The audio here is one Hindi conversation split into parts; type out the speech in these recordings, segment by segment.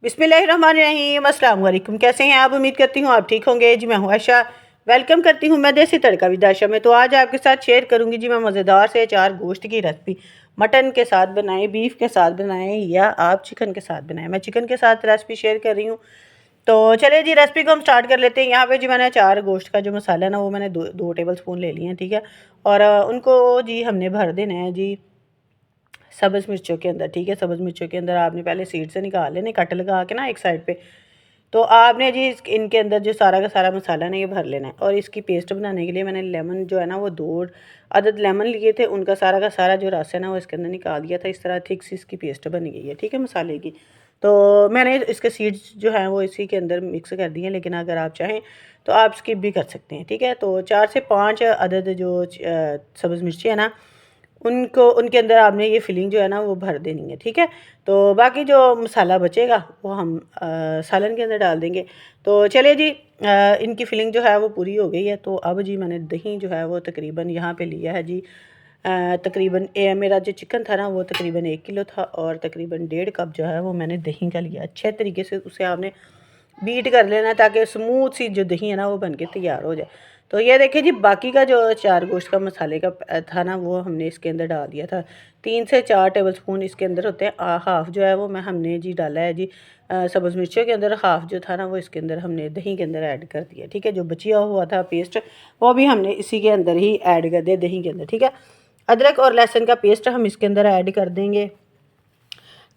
बिस्मिल्लाहिर्रहमानिर्रहीम, अस्सलाम वालेकुम। कैसे हैं आप? उम्मीद करती हूँ आप ठीक होंगे जी। मैं हूँ आयशा, वेलकम करती हूँ मैं देसी तड़का विद आयशा में। तो आज आपके साथ शेयर करूँगी जी मैं मज़ेदार से 4 गोश्त की रेसिपी। मटन के साथ बनाएं, बीफ के साथ बनाएं या आप चिकन के साथ बनाएं। मैं चिकन के साथ रेसिपी शेयर कर रही हूँ। तो चलिए जी रेसिपी को हम स्टार्ट कर लेते हैं। यहाँ पे जी मैंने 4 गोश्त का जो मसाला है ना वो मैंने 2 टेबल स्पून ले लिए हैं, ठीक है। और उनको जी हमने भर देना है जी सब्ज़ मिर्चों के अंदर, ठीक है। सब्ज़ मिर्चों के अंदर आपने पहले सीड से निकाल लेने, कट लगा के ना एक साइड पे। तो आपने जी इनके अंदर जो सारा का सारा मसाला ना ये भर लेना है। और इसकी पेस्ट बनाने के लिए मैंने लेमन जो है ना वो 2 अदद लेमन लिए थे, उनका सारा का सारा जो रस है ना वो इसके अंदर निकाल दिया था। इस तरह थिक सी इसकी पेस्ट बन गई है, ठीक है, मसाले की। तो मैंने इसके सीड्स जो हैं वो इसी के अंदर मिक्स कर दिए हैं, लेकिन अगर आप चाहें तो आप स्किप भी कर सकते हैं, ठीक है। तो 4 से 5 अदद जो सब्ज़ मिर्ची है ना उनको उनके अंदर आपने ये फिलिंग जो है ना वो भर देनी है, ठीक है। तो बाकी जो मसाला बचेगा वो हम सालन के अंदर डाल देंगे। तो चलिए जी इनकी फिलिंग जो है वो पूरी हो गई है। तो अब जी मैंने दही जो है वो तकरीबन यहाँ पे लिया है जी तकरीबन मेरा जो चिकन था ना वो तकरीबन 1 किलो था, और तकरीबन 1.5 कप जो है वो मैंने दही का लिया। अच्छे तरीके से उसे आपने बीट कर लेना है ताकि स्मूथ सी जो दही है ना वो बन के तैयार हो जाए। तो ये देखिए जी बाकी का जो 4 गोश्त का मसाले का था ना वो हमने इसके अंदर डाल दिया था। 3 से 4 टेबल स्पून इसके अंदर होते हैं। हाफ़ जो है वो मैं हमने जी डाला है जी सब्ज़ मिर्चियों के अंदर। हाफ़ जो था ना वो इसके अंदर हमने दही के अंदर ऐड कर दिया, ठीक है। जो बचिया हुआ था पेस्ट वो भी हमने इसी के अंदर ही ऐड कर दिया, दही के अंदर, ठीक है। अदरक और लहसुन का पेस्ट हम इसके अंदर ऐड कर देंगे,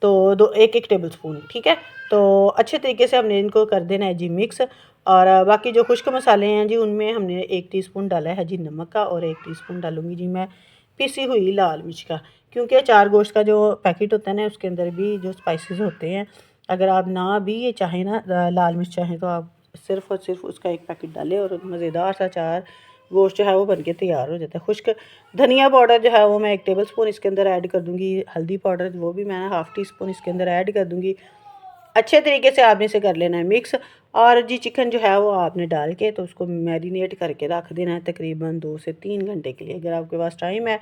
तो 1 टेबल स्पून, ठीक है। तो अच्छे तरीके से हमने इनको कर देना है जी मिक्स। और बाकी जो खुश्क मसाले हैं जी उनमें हमने 1 टीस्पून डाला है जी नमक का, और 1 टीस्पून डालूंगी जी मैं पिसी हुई लाल मिर्च का, क्योंकि 4 गोश्त का जो पैकेट होता है ना उसके अंदर भी जो स्पाइसेस होते हैं। अगर आप ना भी ये चाहें ना लाल मिर्च चाहें तो आप सिर्फ़ और सिर्फ उसका 1 पैकेट डालें और मज़ेदार सा 4 गोश्त जो है वो बनके तैयार हो जाता है। खुश्क धनिया पाउडर जो है वो मैं 1 टेबल स्पून इसके अंदर ऐड कर दूँगी। हल्दी पाउडर वो भी मैं हाफ़ टी स्पून इसके अंदर ऐड कर दूँगी। अच्छे तरीके से आपने इसे कर लेना है मिक्स। और जी चिकन जो है वो आपने डाल के तो उसको मैरिनेट करके रख देना है तकरीबन 2 से 3 घंटे के लिए। अगर आपके पास टाइम है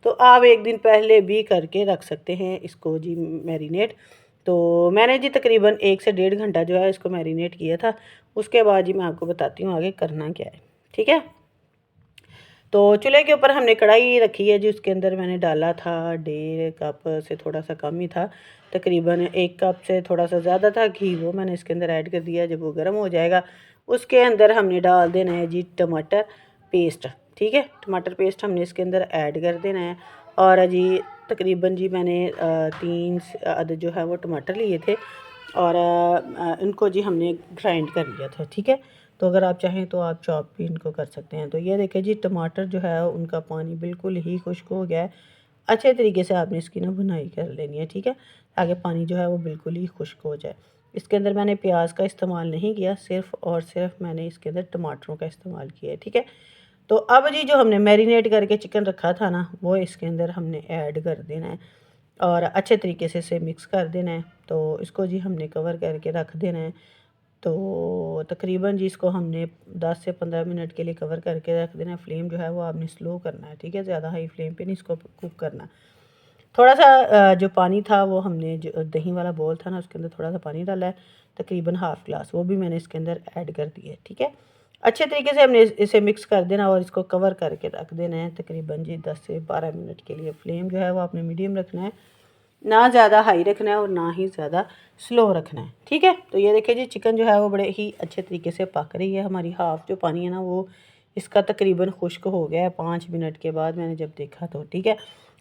तो आप 1 दिन पहले भी करके रख सकते हैं इसको जी मैरिनेट। तो मैंने जी तकरीबन 1 से 1.5 घंटा जो है इसको मैरिनेट किया था। उसके बाद जी मैं आपको बताती हूँ आगे करना क्या है, ठीक है। तो चूल्हे के ऊपर हमने कढ़ाई रखी है जी, उसके अंदर मैंने डाला था 1.5 कप से थोड़ा सा कम ही था, तकरीबन 1 कप से थोड़ा सा ज़्यादा था घी। वो मैंने इसके अंदर ऐड कर दिया। जब वो गर्म हो जाएगा उसके अंदर हमने डाल देना है जी टमाटर पेस्ट, ठीक है। टमाटर पेस्ट हमने इसके अंदर ऐड कर देना है। और जी तकरीबन जी मैंने 3 अदद जो है वो टमाटर लिए थे, और इनको जी हमने ग्राइंड कर लिया था, ठीक है। तो अगर आप चाहें तो आप चॉप भी इनको कर सकते हैं। तो ये देखिए जी टमाटर जो है उनका पानी बिल्कुल ही खुश्क हो गया है। अच्छे तरीके से आपने इसकी ना भुनाई कर लेनी है, ठीक है, ताकि पानी जो है वो बिल्कुल ही खुश्क हो जाए। इसके अंदर मैंने प्याज का इस्तेमाल नहीं किया, सिर्फ़ और सिर्फ मैंने इसके अंदर टमाटरों का इस्तेमाल किया है, ठीक है। तो अब जी जो हमने मैरिनेट करके चिकन रखा था ना वो इसके अंदर हमने ऐड कर देना है और अच्छे तरीके से इसे मिक्स कर देना है। तो इसको जी हमने कवर करके रख देना है। तो तकरीबन जी इसको हमने 10 से 15 मिनट के लिए कवर करके रख देना है। फ्लेम जो है वो आपने स्लो करना है, ठीक है, ज़्यादा हाई फ्लेम पे नहीं इसको कुक करना। थोड़ा सा जो पानी था वो हमने जो दही वाला बोल था ना उसके अंदर थोड़ा सा पानी डाला है, तकरीबन हाफ़ ग्लास, वो भी मैंने इसके अंदर ऐड कर दिया है, ठीक है। अच्छे तरीके से हमने इसे मिक्स कर देना और इसको कवर करके रख देना है तकरीबन जी 10 से 12 मिनट के लिए। फ्लेम जो है वो आपने मीडियम रखना है, ना ज़्यादा हाई रखना है और ना ही ज़्यादा स्लो रखना है, ठीक है। तो ये देखिए जी चिकन जो है वो बड़े ही अच्छे तरीके से पक रही है। हमारी हाफ़ जो पानी है ना वो इसका तकरीबन खुश्क हो गया है 5 मिनट के बाद मैंने जब देखा तो, ठीक है।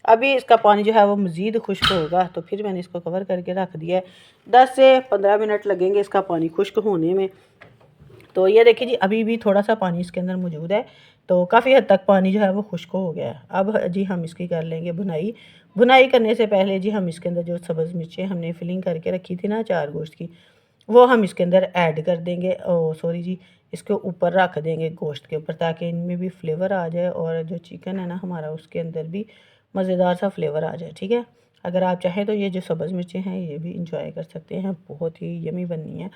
अभी इसका पानी जो है वो मज़ीद खुश्क होगा, तो फिर मैंने इसको कवर करके रख दिया है। 10 से 15 मिनट लगेंगे इसका पानी खुश्क होने में। तो ये देखिए जी अभी भी थोड़ा सा पानी इसके अंदर मौजूद है, तो काफ़ी हद तक पानी जो है वो खुश्क हो गया है। अब जी हम इसकी कर लेंगे भुनाई। भुनाई करने से पहले जी हम इसके अंदर जो सब्ज़ मिर्चें हमने फिलिंग करके रखी थी ना 4 गोश्त की, वो हम इसके अंदर ऐड कर देंगे। सॉरी जी, इसके ऊपर रख देंगे गोश्त के ऊपर, ताकि इनमें भी फ्लेवर आ जाए और जो चिकन है ना हमारा उसके अंदर भी मज़ेदार सा फ्लेवर आ जाए, ठीक है। अगर आप चाहें तो ये जो सब्ज़ मिर्चें हैं ये भी इंजॉय कर सकते हैं, बहुत ही यमी बननी है।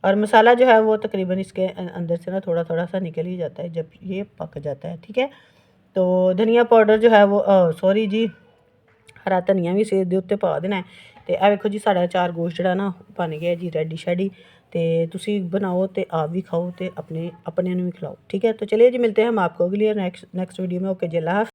और मसाला जो है वो तकरीबन इसके अंदर से ना थोड़ा थोड़ा सा निकल ही जाता है जब ये पक जाता है, ठीक है। तो धनिया पाउडर जो है वो सॉरी जी हरा धनिया भी इसे दे उत्ते पा देना है, ਤੇ ਆ ਵੇਖੋ ਜੀ ਸਾਡਾ ਅਚਾਰ ਗੋਸ਼ਤ ਜਿਹੜਾ ਨਾ ਬਣ ਗਿਆ ਜੀ ਰੈਡੀ ਸ਼ੈਡੀ। ਤੇ ਤੁਸੀਂ बनाओ तो आप भी खाओ तो अपने अपने भी खिलाओ। ठीक है, तो चलिए जी मिलते हैं हम आपको अगली नेक्स्ट वीडियो में। ओके जी, अल्लाह हाफ़िज़।